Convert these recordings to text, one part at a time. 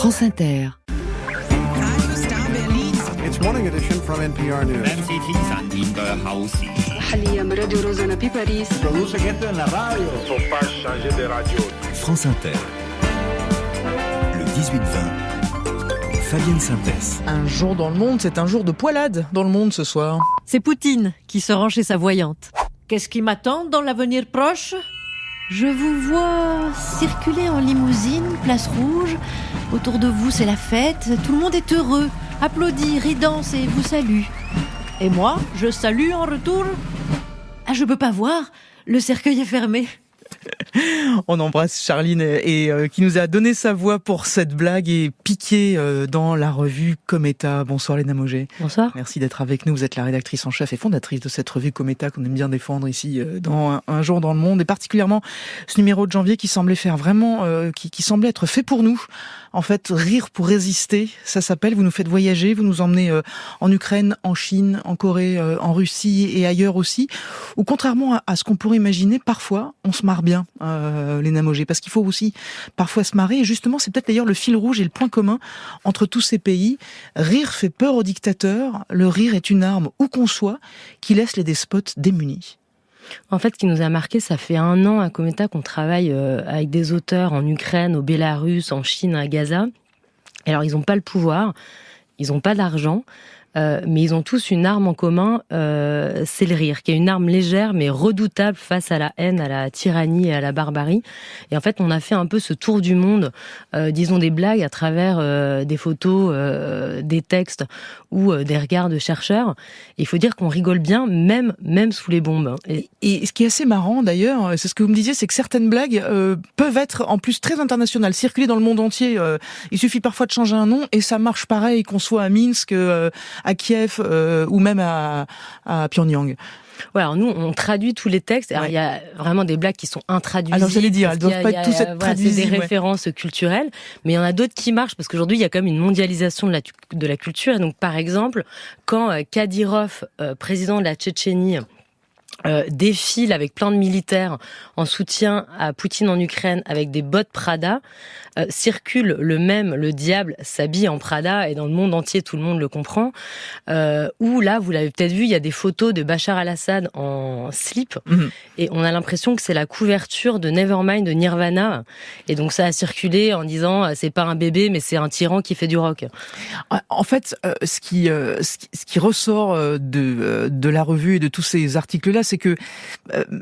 France Inter. It's morning edition from NPR News. Produce gente en la radio. France Inter. Le 18-20. Fabienne Synthès. Un jour dans le monde, c'est un jour de poilade dans le monde ce soir. C'est Poutine qui se rend chez sa voyante. Qu'est-ce qui m'attend dans l'avenir proche ? Je vous vois circuler en limousine, place rouge. Autour de vous, c'est la fête. Tout le monde est heureux, applaudit, rit, danse et vous salue. Et moi, je salue en retour. Ah, je peux pas voir. Le cercueil est fermé. On embrasse Charline et qui nous a donné sa voix pour cette blague et piqué dans la revue Cometa. Bonsoir Léna Mauger. Bonsoir. Merci d'être avec nous. Vous êtes la rédactrice en chef et fondatrice de cette revue Cometa qu'on aime bien défendre ici dans un jour dans le monde, et particulièrement ce numéro de janvier qui semblait faire vraiment, qui semblait être fait pour nous. En fait, Rire pour résister, ça s'appelle. Vous nous faites voyager, vous nous emmenez en Ukraine, en Chine, en Corée, en Russie et ailleurs aussi, où contrairement à ce qu'on pourrait imaginer, parfois on se marre bien, Léna Mauger, parce qu'il faut aussi parfois se marrer. Et justement, c'est peut-être d'ailleurs le fil rouge et le point commun entre tous ces pays. Rire fait peur aux dictateurs. Le rire est une arme, où qu'on soit, qui laisse les despotes démunis. En fait, ce qui nous a marqué, ça fait 1 an à Cometa qu'on travaille avec des auteurs en Ukraine, au Bélarus, en Chine, à Gaza. Alors, ils n'ont pas le pouvoir, ils n'ont pas d'argent, mais ils ont tous une arme en commun, c'est le rire, qui est une arme légère mais redoutable face à la haine, à la tyrannie et à la barbarie. Et en fait, on a fait un peu ce tour du monde, disons des blagues à travers des photos, des textes ou des regards de chercheurs. Et il faut dire qu'on rigole bien, même sous les bombes. Et ce qui est assez marrant d'ailleurs, c'est ce que vous me disiez, c'est que certaines blagues peuvent être en plus très internationales, circuler dans le monde entier. Il suffit parfois de changer un nom et ça marche pareil, qu'on soit à Minsk, à Kiev ou même à Pyongyang. Ouais, alors nous, on traduit tous les textes. Alors, il y a vraiment des blagues qui sont intraduisibles. Alors, j'allais dire, elles doivent pas être tous être traduisibles. C'est des références culturelles, mais il y en a d'autres qui marchent parce qu'aujourd'hui, il y a quand même une mondialisation de la culture. Et donc, par exemple, quand Kadyrov, président de la Tchétchénie, défile avec plein de militaires en soutien à Poutine en Ukraine avec des bottes Prada, circule le diable s'habille en Prada et dans le monde entier tout le monde le comprend, où là vous l'avez peut-être vu, il y a des photos de Bachar al-Assad en slip et on a l'impression que c'est la couverture de Nevermind de Nirvana, et donc ça a circulé en disant c'est pas un bébé mais c'est un tyran qui fait du rock. En fait, ce qui ressort de la revue et de tous ces articles-là, c'est que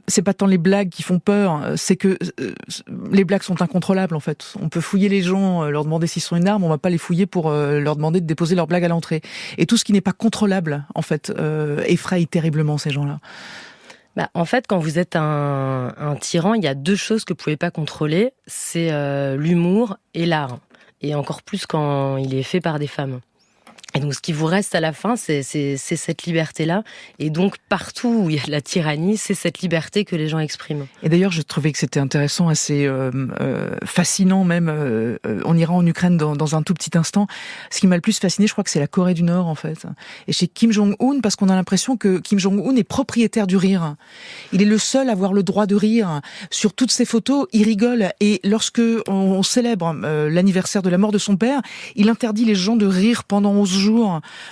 c'est pas tant les blagues qui font peur, c'est que les blagues sont incontrôlables en fait. On peut fouiller les gens, leur demander s'ils sont une arme, on va pas les fouiller pour leur demander de déposer leur blague à l'entrée. Et tout ce qui n'est pas contrôlable, en fait, effraie terriblement ces gens-là. En fait, quand vous êtes un tyran, il y a 2 choses que vous pouvez pas contrôler, c'est l'humour et l'art. Et encore plus quand il est fait par des femmes. Et donc, ce qui vous reste à la fin, c'est cette liberté-là. Et donc, partout où il y a de la tyrannie, c'est cette liberté que les gens expriment. Et d'ailleurs, je trouvais que c'était intéressant, assez fascinant même. On ira en Ukraine dans un tout petit instant. Ce qui m'a le plus fasciné, je crois que c'est la Corée du Nord, en fait. Et chez Kim Jong-un, parce qu'on a l'impression que Kim Jong-un est propriétaire du rire. Il est le seul à avoir le droit de rire. Sur toutes ses photos, il rigole. Et lorsque on célèbre l'anniversaire de la mort de son père, il interdit les gens de rire pendant 11 jours.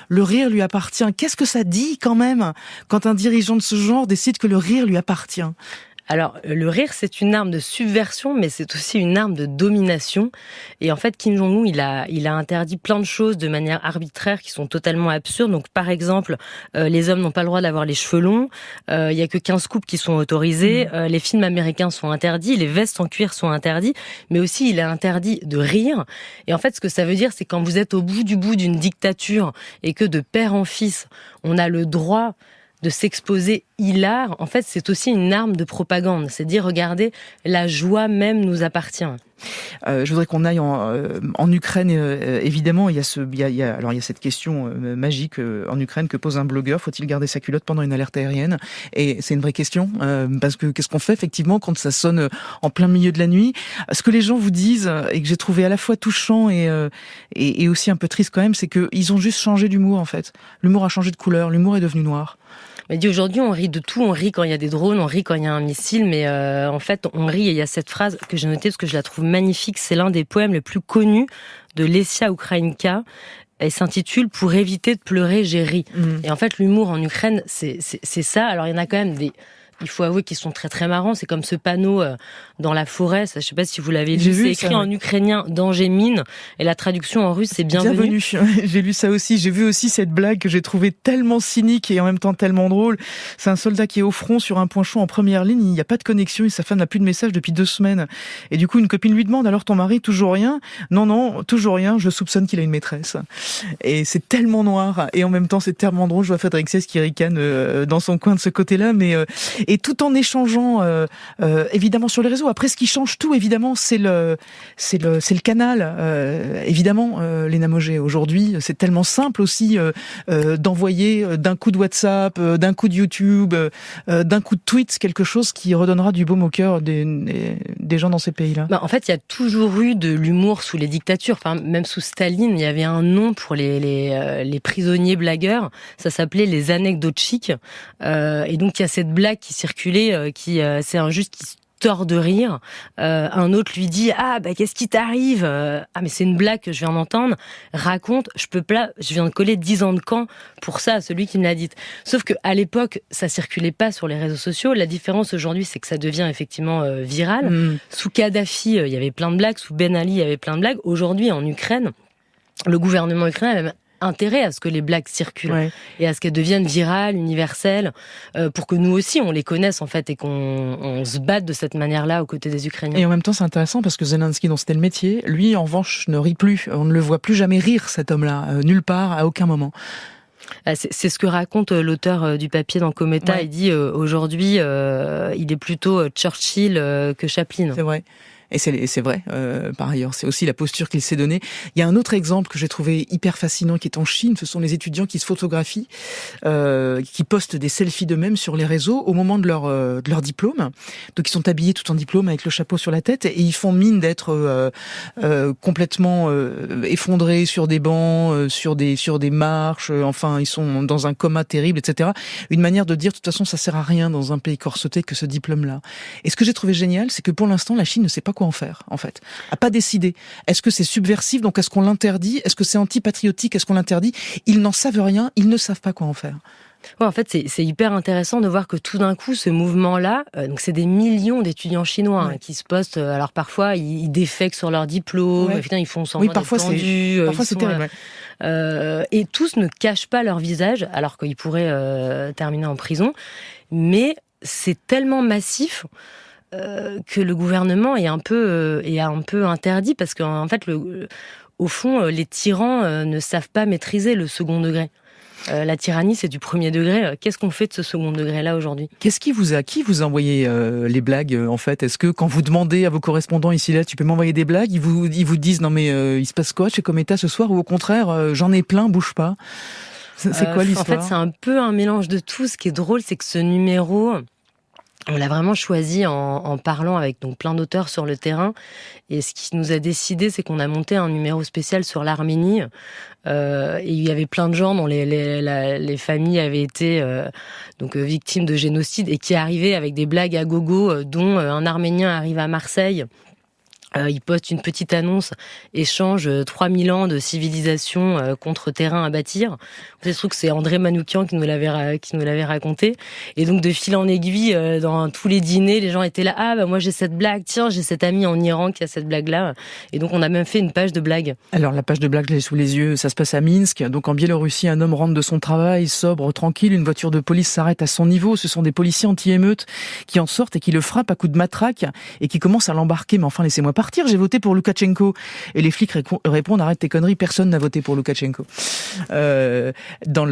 Le rire lui appartient. Qu'est-ce que ça dit quand même quand un dirigeant de ce genre décide que le rire lui appartient ? Alors, le rire, c'est une arme de subversion, mais c'est aussi une arme de domination. Et en fait, Kim Jong-un, il a interdit plein de choses de manière arbitraire qui sont totalement absurdes. Donc, par exemple, les hommes n'ont pas le droit d'avoir les cheveux longs. Il y a que 15 coupes qui sont autorisées. Les films américains sont interdits. Les vestes en cuir sont interdits. Mais aussi, il est interdit de rire. Et en fait, ce que ça veut dire, c'est quand vous êtes au bout du bout d'une dictature et que de père en fils, on a le droit de s'exposer hilar, en fait, c'est aussi une arme de propagande. C'est dire, regardez, la joie même nous appartient. Je voudrais qu'on aille en Ukraine, évidemment. Il y a cette question magique en Ukraine que pose un blogueur. Faut-il garder sa culotte pendant une alerte aérienne ? Et c'est une vraie question, parce que qu'est-ce qu'on fait effectivement quand ça sonne en plein milieu de la nuit ? Ce que les gens vous disent, et que j'ai trouvé à la fois touchant et aussi un peu triste quand même, c'est qu'ils ont juste changé d'humour en fait. L'humour a changé de couleur, l'humour est devenu noir. m'a dit aujourd'hui on rit de tout, on rit quand il y a des drones, on rit quand il y a un missile, mais en fait on rit et il y a cette phrase que j'ai notée parce que je la trouve magnifique, c'est l'un des poèmes les plus connus de Lesia Ukraïnka. Elle s'intitule « Pour éviter de pleurer, j'ai ri ». Et en fait l'humour en Ukraine c'est ça. Alors il y en a quand même il faut avouer qu'ils sont très très marrants. C'est comme ce panneau dans la forêt. Ça, je sais pas si vous l'avez lu. C'est écrit en ukrainien danger mine et la traduction en russe c'est bienvenue. J'ai lu ça aussi. J'ai vu aussi cette blague que j'ai trouvée tellement cynique et en même temps tellement drôle. C'est un soldat qui est au front sur un point chaud en première ligne. Il n'y a pas de connexion et sa femme n'a plus de message depuis 2 semaines. Et du coup, une copine lui demande alors ton mari toujours rien ? Non, toujours rien. Je soupçonne qu'il a une maîtresse. Et c'est tellement noir et en même temps c'est tellement drôle. Je vois Frédéric Sess qui ricane dans son coin de ce côté-là, mais et tout en échangeant évidemment sur les réseaux. Après, ce qui change tout, évidemment, c'est le canal. Évidemment, Léna Mogé, aujourd'hui, c'est tellement simple aussi d'envoyer d'un coup de WhatsApp, d'un coup de YouTube, d'un coup de tweet, quelque chose qui redonnera du baume au cœur des gens dans ces pays-là. En fait, il y a toujours eu de l'humour sous les dictatures. Enfin, même sous Staline, il y avait un nom pour les prisonniers blagueurs. Ça s'appelait les anecdotes chics. Et donc, il y a cette blague qui circulait, c'est un juste qui se tord de rire. Un autre lui dit qu'est-ce qui t'arrive ? Mais c'est une blague que je viens d'entendre. Raconte, je viens de coller 10 ans de camp pour ça à celui qui me l'a dite. Sauf que à l'époque, ça circulait pas sur les réseaux sociaux. La différence aujourd'hui, c'est que ça devient effectivement viral. Sous Kadhafi, il y avait plein de blagues. Sous Ben Ali, il y avait plein de blagues. Aujourd'hui, en Ukraine, le gouvernement ukrainien a même intérêt à ce que les blagues circulent et à ce qu'elles deviennent virales, universelles, pour que nous aussi on les connaisse en fait et qu'on se batte de cette manière-là aux côtés des Ukrainiens. Et en même temps c'est intéressant parce que Zelensky, dont c'était le métier, lui en revanche ne rit plus. On ne le voit plus jamais rire, cet homme-là, nulle part, à aucun moment. C'est ce que raconte l'auteur du papier dans Cometa. Il dit aujourd'hui il est plutôt Churchill que Chaplin. C'est vrai. Et c'est vrai, par ailleurs, c'est aussi la posture qu'il s'est donnée. Il y a un autre exemple que j'ai trouvé hyper fascinant qui est en Chine, ce sont les étudiants qui se photographient, qui postent des selfies d'eux-mêmes sur les réseaux au moment de leur diplôme. Donc ils sont habillés tout en diplôme avec le chapeau sur la tête et ils font mine d'être complètement effondrés sur des bancs, sur des marches, enfin ils sont dans un coma terrible, etc. Une manière de dire de toute façon ça sert à rien dans un pays corseté que ce diplôme-là. Et ce que j'ai trouvé génial, c'est que pour l'instant la Chine ne sait pas quoi en faire, en fait. A pas décidé. Est-ce que c'est subversif, donc est-ce qu'on l'interdit ? Est-ce que c'est antipatriotique, est-ce qu'on l'interdit ? Ils n'en savent rien, ils ne savent pas quoi en faire. Ouais, en fait, c'est hyper intéressant de voir que tout d'un coup, ce mouvement-là, donc c'est des millions d'étudiants chinois qui se postent. Alors parfois, ils défèquent sur leur diplôme, ils font semblant d'être tendus. Parfois, c'est terrible. Et tous ne cachent pas leur visage, alors qu'ils pourraient terminer en prison. Mais c'est tellement massif que le gouvernement est un peu interdit parce qu'en fait, au fond, les tyrans ne savent pas maîtriser le second degré. La tyrannie, c'est du premier degré. Qu'est-ce qu'on fait de ce second degré-là aujourd'hui ? Qui vous a envoyé les blagues en fait ? Est-ce que quand vous demandez à vos correspondants ici là, tu peux m'envoyer des blagues, ils vous disent non mais il se passe quoi chez Cometa ce soir, ou au contraire j'en ai plein, bouge pas ? C'est quoi l'histoire ? En fait, c'est un peu un mélange de tout. Ce qui est drôle, c'est que ce numéro, on l'a vraiment choisi en parlant avec donc plein d'auteurs sur le terrain. Et ce qui nous a décidé, c'est qu'on a monté un numéro spécial sur l'Arménie. Et il y avait plein de gens dont les familles avaient été victimes de génocide et qui arrivaient avec des blagues à gogo, dont un Arménien arrive à Marseille. Il poste une petite annonce, échange 3000 ans de civilisation contre terrain à bâtir. Je trouve que c'est André Manoukian qui nous l'avait raconté. Et donc de fil en aiguille, dans tous les dîners, les gens étaient là. Moi j'ai cette blague. Tiens, j'ai cet ami en Iran qui a cette blague-là. Et donc on a même fait une page de blagues. Alors la page de blagues, je l'ai sous les yeux. Ça se passe à Minsk. Donc en Biélorussie, un homme rentre de son travail, sobre, tranquille. Une voiture de police s'arrête à son niveau. Ce sont des policiers anti-émeutes qui en sortent et qui le frappent à coups de matraque et qui commencent à l'embarquer. Mais enfin, laissez-moi partir, j'ai voté pour Loukachenko. Et les flics répondent, arrête tes conneries, personne n'a voté pour Loukachenko. Dans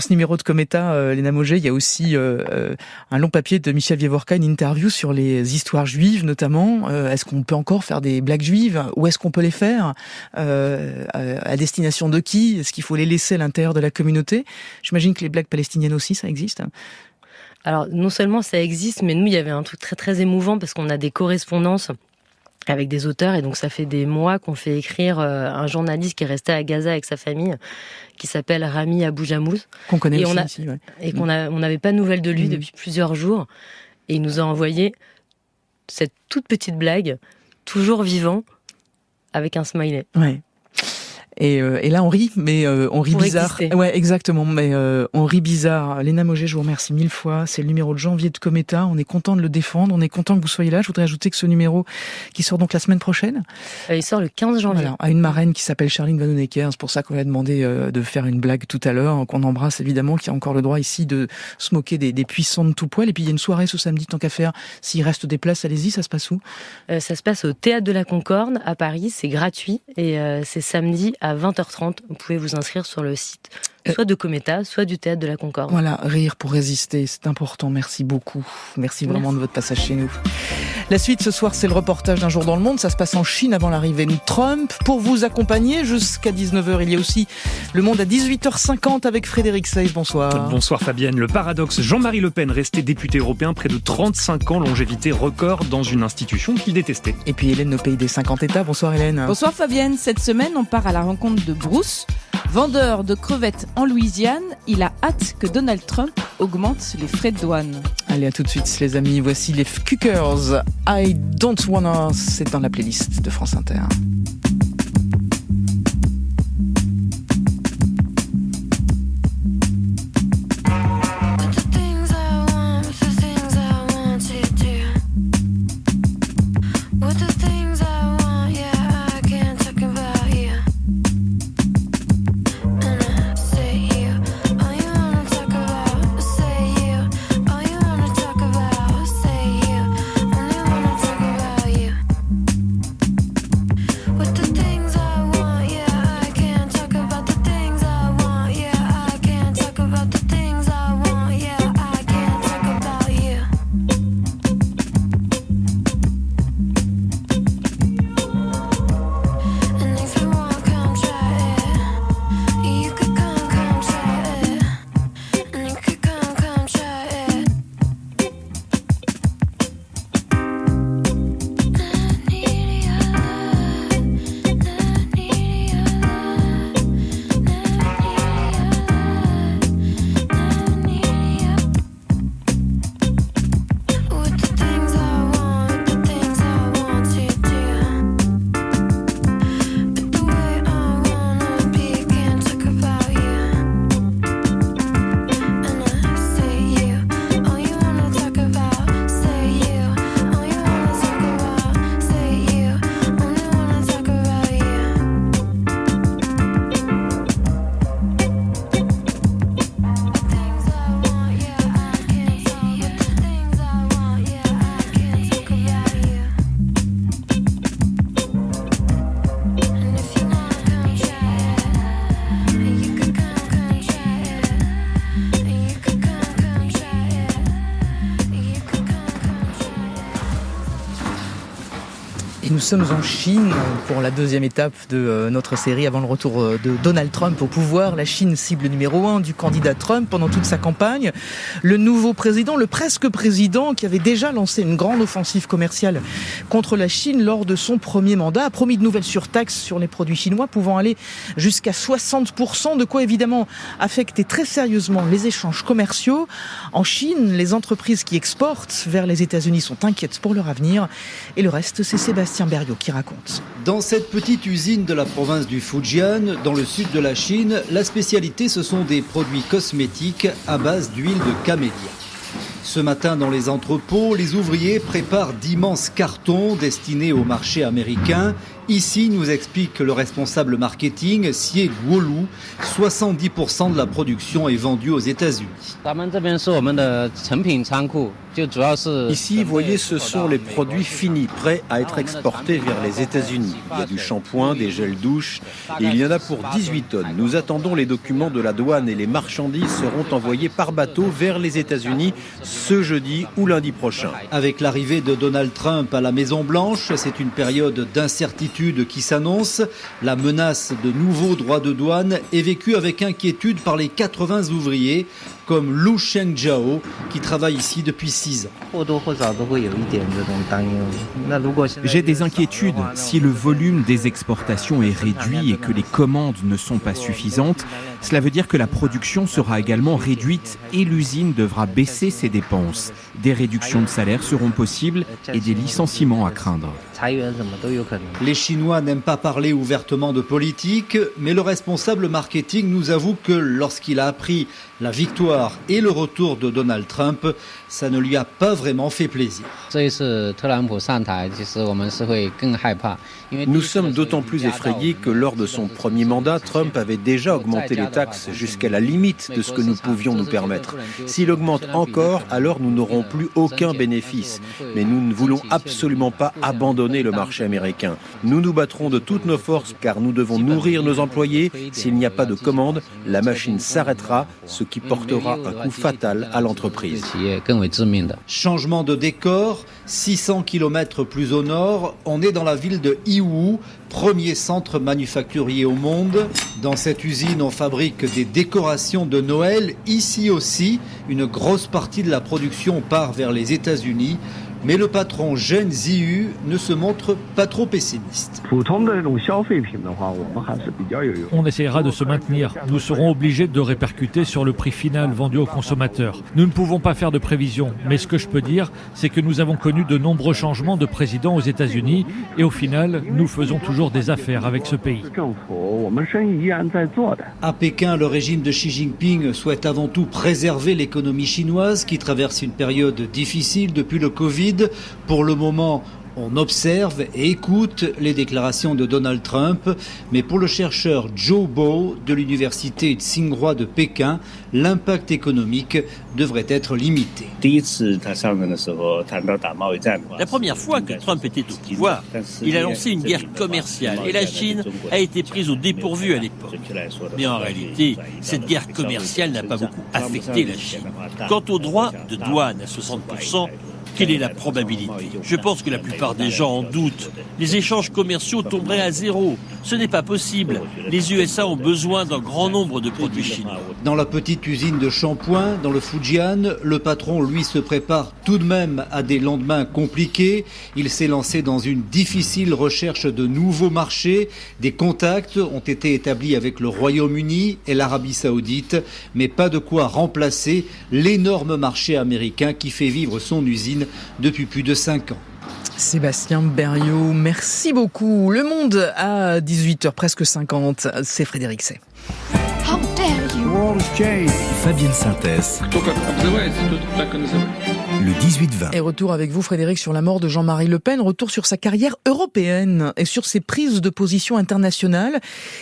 ce numéro de Cometa, Léna Mogé, il y a aussi un long papier de Michel Vievorka, une interview sur les histoires juives notamment. Est-ce qu'on peut encore faire des blagues juives ? Où est-ce qu'on peut les faire ? À destination de qui ? Est-ce qu'il faut les laisser à l'intérieur de la communauté ? J'imagine que les blagues palestiniennes aussi, ça existe. Alors non seulement ça existe, mais nous il y avait un truc très très émouvant parce qu'on a des correspondances avec des auteurs. Et donc, ça fait des mois qu'on fait écrire un journaliste qui est resté à Gaza avec sa famille, qui s'appelle Rami Abou-Jamouz. Qu'on connaît et aussi on a, ici, ouais. Et on n'avait pas de nouvelles de lui depuis plusieurs jours. Et il nous a envoyé cette toute petite blague, toujours vivant, avec un smiley. Ouais. Et là, on rit, mais on rit Pour bizarre. exister. Ouais, exactement. Mais on rit bizarre. Léna Mogé, je vous remercie 1000 fois. C'est le numéro de janvier de Cometa. On est content de le défendre. On est content que vous soyez là. Je voudrais ajouter que ce numéro, qui sort donc la semaine prochaine, Il sort le 15 janvier. voilà, à une marraine qui s'appelle Charline Van Honecker. C'est pour ça qu'on lui a demandé de faire une blague tout à l'heure, qu'on embrasse évidemment, qui a encore le droit ici de se moquer des puissants de tout poil. Et puis il y a une soirée ce samedi, tant qu'à faire. S'il reste des places, allez-y. Ça se passe où? Ça se passe au Théâtre de la Concorde à Paris. C'est gratuit et c'est samedi à 20h30. Vous pouvez vous inscrire sur le site soit de Cometa, soit du Théâtre de la Concorde. Voilà, rire pour résister, c'est important. Merci beaucoup. Merci vraiment de votre passage chez nous. La suite ce soir, c'est le reportage d'un jour dans le monde. Ça se passe en Chine avant l'arrivée de Trump. Pour vous accompagner jusqu'à 19h, il y a aussi Le Monde à 18h50 avec Frédéric Seyss. Bonsoir. Bonsoir Fabienne. Le paradoxe, Jean-Marie Le Pen resté député européen près de 35 ans, longévité record dans une institution qu'il détestait. Et puis Hélène, nos pays des 50 États. Bonsoir Hélène. Bonsoir Fabienne, cette semaine on part à la rencontre de Bruce, vendeur de crevettes en Louisiane. Il a hâte que Donald Trump augmente les frais de douane. Allez, à tout de suite les amis, voici les Cookers. I Don't Wanna, c'est dans la playlist de France Inter. Nous sommes en Chine pour la deuxième étape de notre série avant le retour de Donald Trump au pouvoir. La Chine, cible numéro 1 du candidat Trump pendant toute sa campagne. Le nouveau président, le presque président, qui avait déjà lancé une grande offensive commerciale contre la Chine lors de son premier mandat, a promis de nouvelles surtaxes sur les produits chinois pouvant aller jusqu'à 60%, de quoi évidemment affecter très sérieusement les échanges commerciaux. En Chine, les entreprises qui exportent vers les États-Unis sont inquiètes pour leur avenir. Et le reste, c'est Sébastien Berriot qui raconte. Dans cette petite usine de la province du Fujian, dans le sud de la Chine, la spécialité, ce sont des produits cosmétiques à base d'huile de camélia. Ce matin, dans les entrepôts, les ouvriers préparent d'immenses cartons destinés au marché américain. Ici, nous explique le responsable marketing, Xie Guolu, 70% de la production est vendue aux États-Unis. Ici, voyez, ce sont les produits finis, prêts à être exportés vers les États-Unis. Il y a du shampoing, des gels douche, et il y en a pour 18 tonnes. Nous attendons les documents de la douane et les marchandises seront envoyées par bateau vers les États-Unis ce jeudi ou lundi prochain. Avec l'arrivée de Donald Trump à la Maison-Blanche, c'est une période d'incertitude l'incertitude qui s'annonce, la menace de nouveaux droits de douane est vécue avec inquiétude par les 80 ouvriers, comme Lu Shengjiao, qui travaille ici depuis 6 ans. J'ai des inquiétudes. Si le volume des exportations est réduit et que les commandes ne sont pas suffisantes, cela veut dire que la production sera également réduite et l'usine devra baisser ses dépenses. Des réductions de salaire seront possibles et des licenciements à craindre. Les Chinois n'aiment pas parler ouvertement de politique, mais le responsable marketing nous avoue que lorsqu'il a appris la victoire et le retour de Donald Trump, ça ne lui a pas vraiment fait plaisir. Nous sommes d'autant plus effrayés que lors de son premier mandat, Trump avait déjà augmenté les taxes jusqu'à la limite de ce que nous pouvions nous permettre. S'il augmente encore, alors nous n'aurons plus aucun bénéfice. Mais nous ne voulons absolument pas abandonner le marché américain. Nous nous battrons de toutes nos forces car nous devons nourrir nos employés. S'il n'y a pas de commande, la machine s'arrêtera, ce qui portera un coup fatal à l'entreprise. Changement de décor, 600 km plus au nord, on est dans la ville de Yiwu, premier centre manufacturier au monde. Dans cette usine, on fabrique des décorations de Noël. Ici aussi, une grosse partie de la production part vers les États-Unis. Mais le patron Zhen Ziyu ne se montre pas trop pessimiste. On essaiera de se maintenir. Nous serons obligés de répercuter sur le prix final vendu aux consommateurs. Nous ne pouvons pas faire de prévisions, mais ce que je peux dire, c'est que nous avons connu de nombreux changements de président aux États-Unis et au final, nous faisons toujours des affaires avec ce pays. À Pékin, le régime de Xi Jinping souhaite avant tout préserver l'économie chinoise qui traverse une période difficile depuis le Covid. Pour le moment, on observe et écoute les déclarations de Donald Trump, mais pour le chercheur Zhou Bo de l'université Tsinghua de Pékin, l'impact économique devrait être limité. La première fois que Trump était au pouvoir, il a lancé une guerre commerciale et la Chine a été prise au dépourvu à l'époque. Mais en réalité, cette guerre commerciale n'a pas beaucoup affecté la Chine. Quant au droit de douane à 60%, quelle est la probabilité ? Je pense que la plupart des gens en doutent. Les échanges commerciaux tomberaient à zéro. Ce n'est pas possible. Les USA ont besoin d'un grand nombre de produits chinois. Dans la petite usine de shampoing, dans le Fujian, le patron, lui, se prépare tout de même à des lendemains compliqués. Il s'est lancé dans une difficile recherche de nouveaux marchés. Des contacts ont été établis avec le Royaume-Uni et l'Arabie Saoudite, mais pas de quoi remplacer l'énorme marché américain qui fait vivre son usine depuis plus de 5 ans. Sébastien Berriot, merci beaucoup. Le Monde à 18h, presque 50, c'est Frédéric Say. How dare you? Fabienne Synthèse. Le 18-20. Et retour avec vous, Frédéric, sur la mort de Jean-Marie Le Pen. Retour sur sa carrière européenne et sur ses prises de position internationales.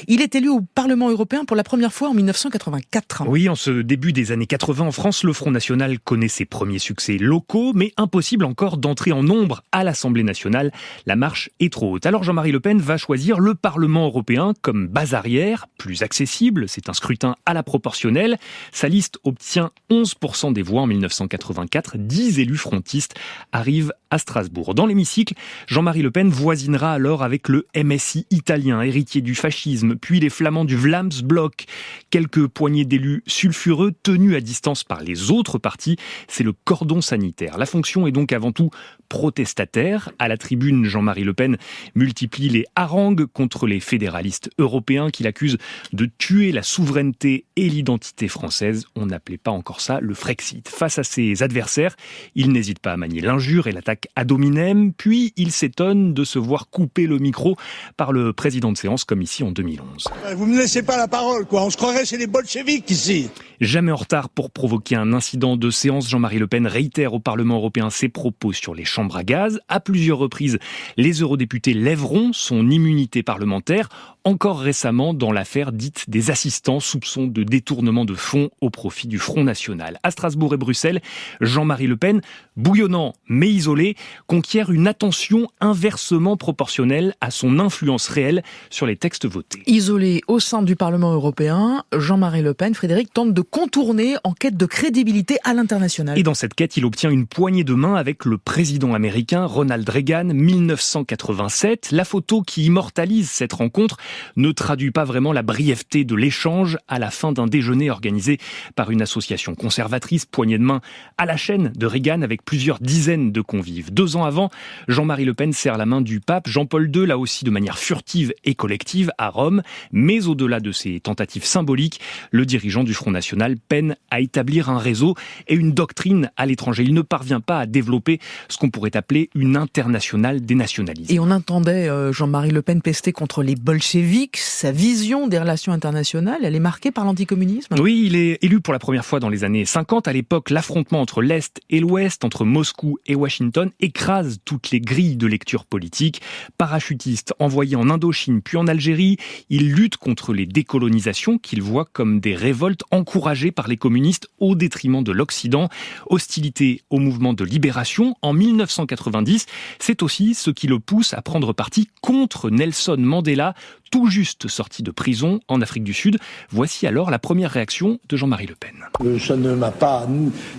Il est élu au Parlement européen pour la première fois en 1984. Oui, en ce début des années 80, en France, le Front National connaît ses premiers succès locaux, mais impossible encore d'entrer en nombre à l'Assemblée nationale. La marche est trop haute. Alors Jean-Marie Le Pen va choisir le Parlement européen comme base arrière, plus accessible. C'est un scrutin à la proportionnelle. Sa liste obtient 11% des voix en 1984. 10 élus frontistes arrivent à Strasbourg. Dans l'hémicycle, Jean-Marie Le Pen voisinera alors avec le MSI italien, héritier du fascisme, puis les flamands du Vlaams-Blok. Quelques poignées d'élus sulfureux tenus à distance par les autres partis, c'est le cordon sanitaire. La fonction est donc avant tout protestataire. À la tribune, Jean-Marie Le Pen multiplie les harangues contre les fédéralistes européens qui l'accusent de tuer la souveraineté et l'identité française. On n'appelait pas encore ça le Frexit. Face à ses adversaires, il n'hésite pas à manier l'injure et l'attaque ad hominem, puis il s'étonne de se voir couper le micro par le président de séance comme ici en 2011. Vous me laissez pas la parole, quoi. On se croirait chez les bolcheviks ici. Jamais en retard pour provoquer un incident de séance, Jean-Marie Le Pen réitère au Parlement européen ses propos sur les chambres à gaz. À plusieurs reprises, les eurodéputés lèveront son immunité parlementaire. Encore récemment, dans l'affaire dite des assistants, soupçons de détournement de fonds au profit du Front National. À Strasbourg et Bruxelles, Jean-Marie Le Pen, bouillonnant mais isolé, conquiert une attention inversement proportionnelle à son influence réelle sur les textes votés. Isolé au sein du Parlement européen, Jean-Marie Le Pen, Frédéric, tente de contourner en quête de crédibilité à l'international. Et dans cette quête, il obtient une poignée de main avec le président américain Ronald Reagan, 1987. La photo qui immortalise cette rencontre ne traduit pas vraiment la brièveté de l'échange à la fin d'un déjeuner organisé par une association conservatrice, poignée de main à la chaîne de Reagan avec plusieurs dizaines de convives. 2 ans avant, Jean-Marie Le Pen serre la main du pape Jean-Paul II, là aussi de manière furtive et collective, à Rome. Mais au-delà de ces tentatives symboliques, le dirigeant du Front National peine à établir un réseau et une doctrine à l'étranger. Il ne parvient pas à développer ce qu'on pourrait appeler une internationale des nationalismes. Et on entendait Jean-Marie Le Pen pester contre les bolcheviks. Sa vision des relations internationales, elle est marquée par l'anticommunisme. Oui, il est élu pour la première fois dans les années 50. À l'époque, l'affrontement entre l'Est et l'Ouest, entre Moscou et Washington, écrase toutes les grilles de lecture politique. Parachutiste envoyé en Indochine puis en Algérie, il lutte contre les décolonisations qu'il voit comme des révoltes encouragées par les communistes au détriment de l'Occident. Hostilité au mouvement de libération en 1990, c'est aussi ce qui le pousse à prendre parti contre Nelson Mandela, tout juste sorti de prison en Afrique du Sud. Voici alors la première réaction de Jean-Marie Le Pen. Ça ne m'a pas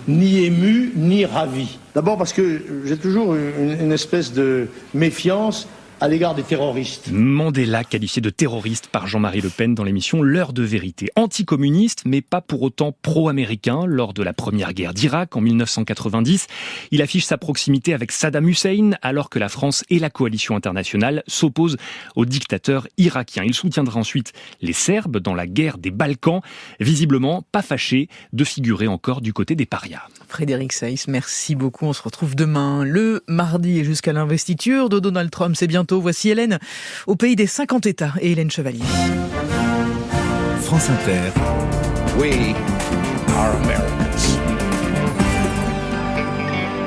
ni ému, ni ravi. D'abord parce que j'ai toujours une espèce de méfiance à l'égard des terroristes. Mandela qualifié de terroriste par Jean-Marie Le Pen dans l'émission L'heure de vérité. Anticommuniste, mais pas pour autant pro-américain. Lors de la première guerre d'Irak en 1990, il affiche sa proximité avec Saddam Hussein alors que la France et la coalition internationale s'opposent au dictateur irakien. Il soutiendra ensuite les Serbes dans la guerre des Balkans, visiblement pas fâché de figurer encore du côté des parias. Frédéric Saïs, merci beaucoup. On se retrouve demain, le mardi, et jusqu'à l'investiture de Donald Trump. C'est bientôt. Voici Hélène au pays des 50 États et Hélène Chevalier. France Inter. We are Americans.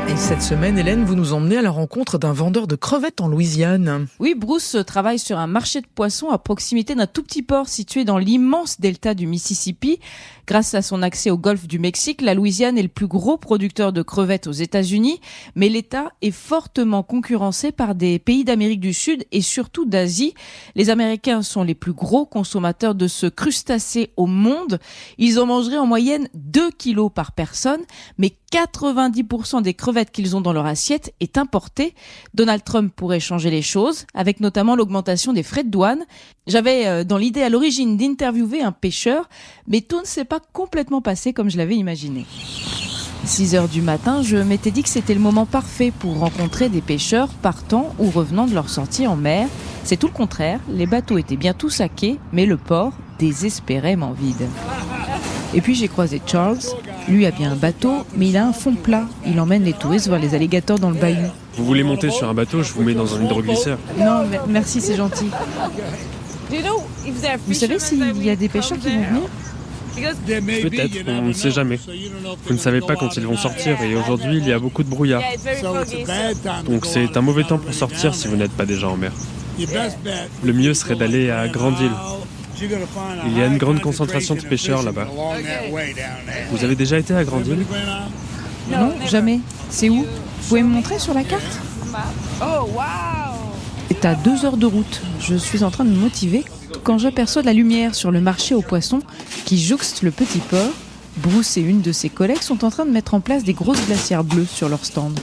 Et cette semaine, Hélène, vous nous emmenez à la rencontre d'un vendeur de crevettes en Louisiane. Oui, Bruce travaille sur un marché de poissons à proximité d'un tout petit port situé dans l'immense delta du Mississippi. Grâce à son accès au golfe du Mexique, la Louisiane est le plus gros producteur de crevettes aux États-Unis, mais l'État est fortement concurrencé par des pays d'Amérique du Sud et surtout d'Asie. Les Américains sont les plus gros consommateurs de ce crustacé au monde. Ils en mangeraient en moyenne 2 kilos par personne, mais 90% des crevettes qu'ils ont dans leur assiette est importée. Donald Trump pourrait changer les choses, avec notamment l'augmentation des frais de douane. J'avais dans l'idée à l'origine d'interviewer un pêcheur, mais tout ne s'est pas complètement passé comme je l'avais imaginé. 6h du matin, je m'étais dit que c'était le moment parfait pour rencontrer des pêcheurs partant ou revenant de leur sortie en mer. C'est tout le contraire, les bateaux étaient bien tous saqués, mais le port désespérément vide. Et puis j'ai croisé Charles. Lui a bien un bateau, mais il a un fond plat. Il emmène les touristes voir les alligators dans le bayou. Vous voulez monter sur un bateau, je vous mets dans un hydroglisseur. Non, merci, c'est gentil. Vous savez s'il y a des pêcheurs qui vont venir ? Peut-être, on ne sait jamais. Vous ne savez pas quand ils vont sortir et aujourd'hui il y a beaucoup de brouillard. Donc c'est un mauvais temps pour sortir si vous n'êtes pas déjà en mer. Le mieux serait d'aller à Grande Île. Il y a une grande concentration de pêcheurs là-bas. Vous avez déjà été à Grande Île ? Non, jamais. C'est où ? Vous pouvez me montrer sur la carte ? C'est à 2 heures de route. Je suis en train de me motiver quand j'aperçois de la lumière sur le marché aux poissons qui jouxte le petit port. Bruce et une de ses collègues sont en train de mettre en place des grosses glacières bleues sur leur stand.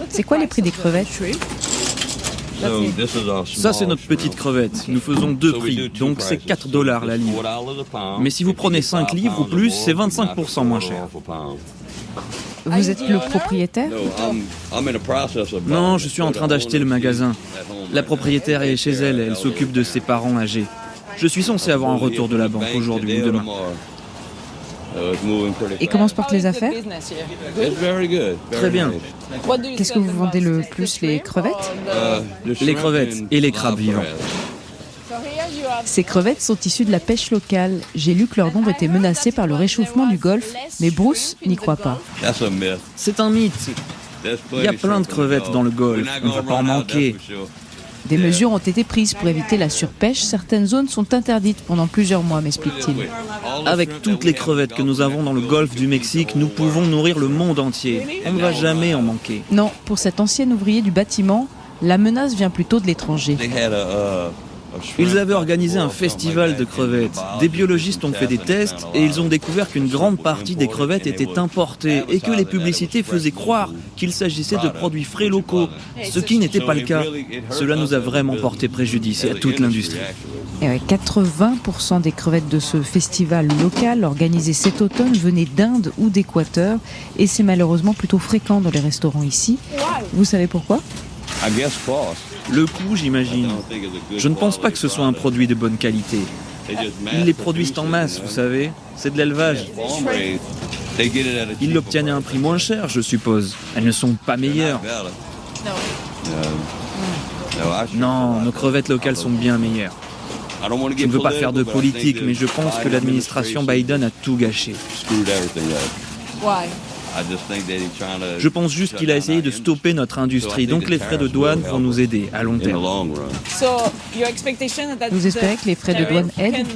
C'est quoi les prix des crevettes ? Ça, c'est notre petite crevette. Nous faisons 2 prix, donc c'est $4 la livre. Mais si vous prenez 5 livres ou plus, c'est 25% moins cher. Vous êtes le propriétaire ? Non, je suis en train d'acheter le magasin. La propriétaire est chez elle, elle s'occupe de ses parents âgés. Je suis censé avoir un retour de la banque aujourd'hui ou demain. Et comment se portent les affaires ? Très bien. Qu'est-ce que vous vendez le plus, les crevettes ? Les crevettes et les crabes vivants. Ces crevettes sont issues de la pêche locale. J'ai lu que leur nombre était menacé par le réchauffement du Golfe, mais Bruce n'y croit pas. C'est un mythe. Il y a plein de crevettes dans le Golfe, on ne va pas en manquer. Des mesures ont été prises pour éviter la surpêche. Certaines zones sont interdites pendant plusieurs mois, m'explique-t-il. Avec toutes les crevettes que nous avons dans le golfe du Mexique, nous pouvons nourrir le monde entier. On ne va jamais en manquer. Non, pour cet ancien ouvrier du bâtiment, la menace vient plutôt de l'étranger. Ils avaient organisé un festival de crevettes. Des biologistes ont fait des tests et ils ont découvert qu'une grande partie des crevettes étaient importées et que les publicités faisaient croire qu'il s'agissait de produits frais locaux, ce qui n'était pas le cas. Cela nous a vraiment porté préjudice et à toute l'industrie. Et ouais, 80% des crevettes de ce festival local organisé cet automne venaient d'Inde ou d'Équateur et c'est malheureusement plutôt fréquent dans les restaurants ici. Vous savez pourquoi ? Le coût, j'imagine. Je ne pense pas que ce soit un produit de bonne qualité. Ils les produisent en masse, vous savez. C'est de l'élevage. Ils l'obtiennent à un prix moins cher, je suppose. Elles ne sont pas meilleures. Non, nos crevettes locales sont bien meilleures. Je ne veux pas faire de politique, mais je pense que l'administration Biden a tout gâché. Je pense juste qu'il a essayé de stopper notre industrie, donc les frais de douane vont nous aider à long terme. Vous espérez que les frais de douane aident ?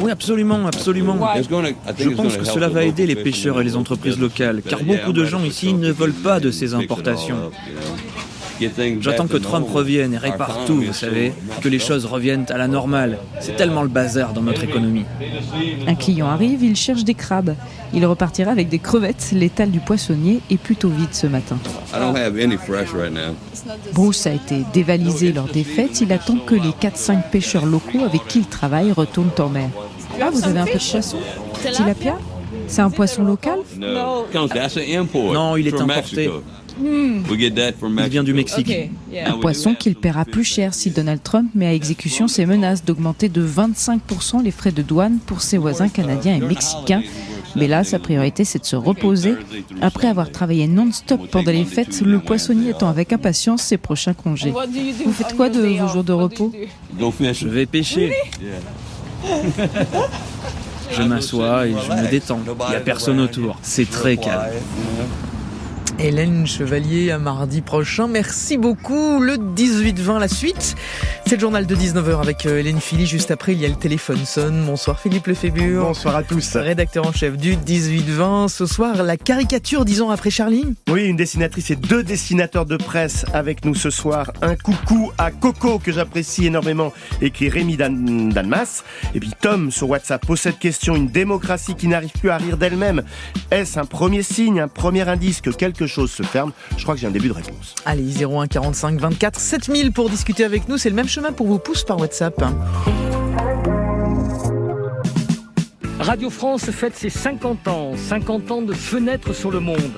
Oui, absolument, absolument. Je pense que cela va aider les pêcheurs et les entreprises locales, car beaucoup de gens ici ne veulent pas de ces importations. J'attends que Trump revienne et répare tout, vous savez, que les choses reviennent à la normale. C'est tellement le bazar dans notre économie. Un client arrive, il cherche des crabes. Il repartira avec des crevettes. L'étal du poissonnier est plutôt vide ce matin. Bruce a été dévalisé lors des fêtes. Il attend que les 4-5 pêcheurs locaux avec qui il travaille retournent en mer. Ah, vous avez un peu de poisson ? Tilapia ? C'est un poisson local ? Non, il est importé. Il vient du Mexique. Un poisson qu'il paiera plus cher si Donald Trump met à exécution ses menaces d'augmenter de 25% les frais de douane pour ses voisins canadiens et mexicains. Mais là, sa priorité, c'est de se reposer. Après avoir travaillé non-stop pendant les fêtes, le poissonnier attend avec impatience ses prochains congés. Vous faites quoi de vos jours de repos ? Je vais pêcher. Je m'assois et je me détends. Il n'y a personne autour. C'est très calme. Hélène Chevalier à mardi prochain. Merci beaucoup. Le 18-20, la suite. C'est le journal de 19h avec Hélène Philly. Juste après, il y a le téléphone sonne. Bonsoir Philippe Lefébure. Bonsoir à tous. Rédacteur en chef du 18-20. Ce soir, la caricature, 10 ans après Charlie. Oui, une dessinatrice et 2 dessinateurs de presse avec nous ce soir. Un coucou à Coco, que j'apprécie énormément, écrit Rémi Danmas. Et puis Tom, sur WhatsApp, pose cette question. Une démocratie qui n'arrive plus à rire d'elle-même. Est-ce un premier signe, un premier indice que quelque chose se ferme? Je crois que j'ai un début de réponse. Allez, 01 45 24 7000 pour discuter avec nous. C'est le même chemin pour vos pouces par WhatsApp. Radio France fête ses 50 ans de fenêtre sur le monde.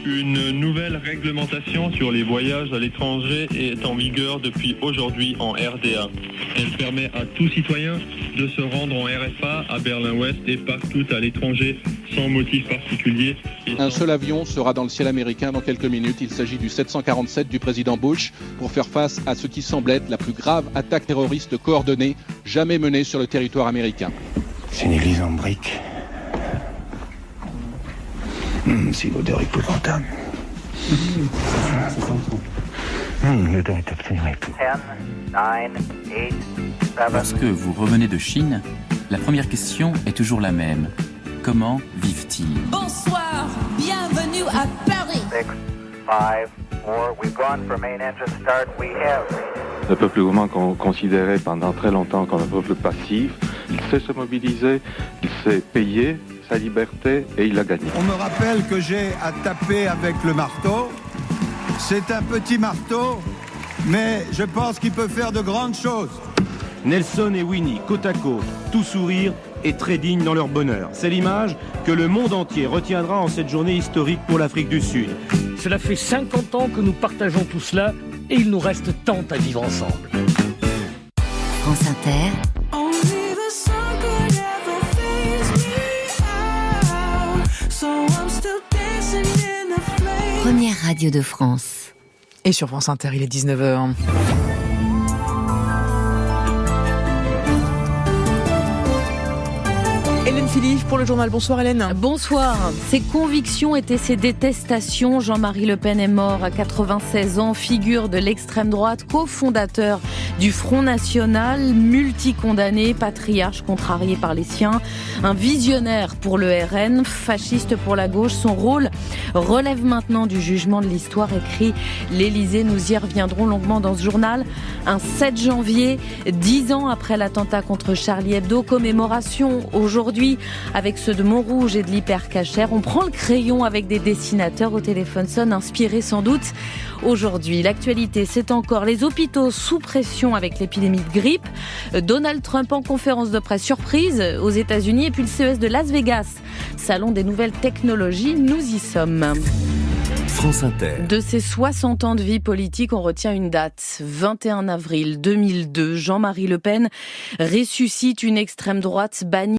Une nouvelle réglementation sur les voyages à l'étranger est en vigueur depuis aujourd'hui en RDA. Elle permet à tout citoyen de se rendre en RFA à Berlin-Ouest et partout à l'étranger sans motif particulier. Un seul avion sera dans le ciel américain dans quelques minutes. Il s'agit du 747 du président Bush pour faire face à ce qui semble être la plus grave attaque terroriste coordonnée jamais menée sur le territoire américain. C'est une église en briques. C'est une odeur épouvantable. L'odeur est absolument épouvantable. 10, 9, 8, 7. Lorsque vous revenez de Chine, la première question est toujours la même. Comment vivent-ils ? Bonsoir, bienvenue à Paris. 6, 5, 4, we've gone for main engine start, we have. Le peuple roumain considéré pendant très longtemps comme un peuple passif, il sait se mobiliser, il sait payer sa liberté et il a gagné. On me rappelle que j'ai à taper avec le marteau. C'est un petit marteau, mais je pense qu'il peut faire de grandes choses. Nelson et Winnie, côte à côte, tout sourire et très dignes dans leur bonheur. C'est l'image que le monde entier retiendra en cette journée historique pour l'Afrique du Sud. Cela fait 50 ans que nous partageons tout cela et il nous reste tant à vivre ensemble. France Inter. Première radio de France. Et sur France Inter, il est 19h. Hélène Philippe pour le journal. Bonsoir Hélène. Bonsoir. Ses convictions étaient ses détestations. Jean-Marie Le Pen est mort à 96 ans, figure de l'extrême droite, cofondateur du Front National, multicondamné, patriarche contrarié par les siens, un visionnaire pour le RN, fasciste pour la gauche. Son rôle relève maintenant du jugement de l'histoire, écrit l'Élysée. Nous y reviendrons longuement dans ce journal. Un 7 janvier, 10 ans après l'attentat contre Charlie Hebdo, commémoration aujourd'hui avec ceux de Montrouge et de l'Hypercacher. On prend le crayon avec des dessinateurs au téléphone sonne, inspirés sans doute. Aujourd'hui, l'actualité, c'est encore les hôpitaux sous pression avec l'épidémie de grippe. Donald Trump en conférence de presse surprise aux États-Unis et puis le CES de Las Vegas, salon des nouvelles technologies. Nous y sommes. France Inter. De ses 60 ans de vie politique, on retient une date. 21 avril 2002, Jean-Marie Le Pen ressuscite une extrême droite bannie